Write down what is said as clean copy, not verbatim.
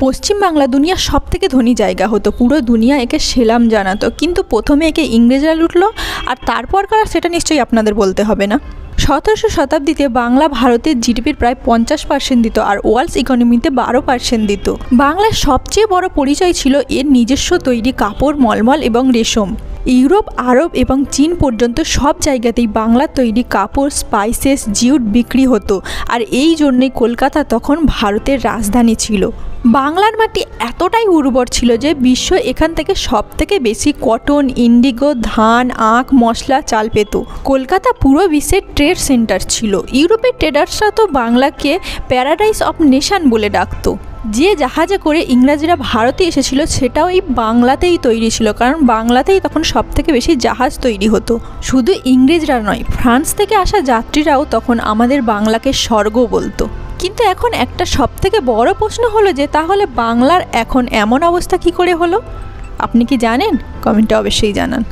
পশ্চিম বাংলা দুনিয়ার সব থেকে ধনী জায়গা হতো, পুরো দুনিয়া একে সেলাম জানাতো। কিন্তু প্রথমে একে ইংরেজরা লুটলো, আর তারপর কারা সেটা নিশ্চয়ই আপনাদের বলতে হবে না। 17শো শতাব্দীতে বাংলা ভারতের জিডিপির প্রায় 50% দিত, আর ওয়ার্ল্ডস ইকোনমিতে 12% দিত। বাংলার সবচেয়ে বড় পরিচয় ছিল এর নিজস্ব তৈরি কাপড়, মলমল এবং রেশম। ইউরোপ, আরব এবং চীন পর্যন্ত সব জায়গাতেই বাংলার তৈরি কাপড়, স্পাইসেস, জিউট বিক্রি হতো, আর এই জন্যই কলকাতা তখন ভারতের রাজধানী ছিল। বাংলার মাটি এতটাই উর্বর ছিল যে বিশ্ব এখান থেকে সব থেকে বেশি কটন, ইন্ডিগো, ধান, আখ, মশলা, চাল পেত। কলকাতা পুরো বিশ্বের ট্রেড সেন্টার ছিল। ইউরোপের ট্রেডার্সরা তো বাংলাকে প্যারাডাইস অফ নেশন বলে ডাকতো। যে জাহাজে করে ইংরেজরা ভারতে এসেছিল সেটাও এই বাংলাতেই তৈরি ছিল, কারণ বাংলাতেই তখন সব থেকে বেশি জাহাজ তৈরি হতো। শুধু ইংরেজরা নয়, ফ্রান্স থেকে আসা যাত্রীরাও তখন আমাদের বাংলাকে স্বর্গ বলতো। কিন্তু এখন একটা সব থেকে বড় প্রশ্ন হলো যে তাহলে বাংলার এখন এমন অবস্থা কি করে হলো? আপনি কি জানেন? কমেন্টে অবশ্যই জানান।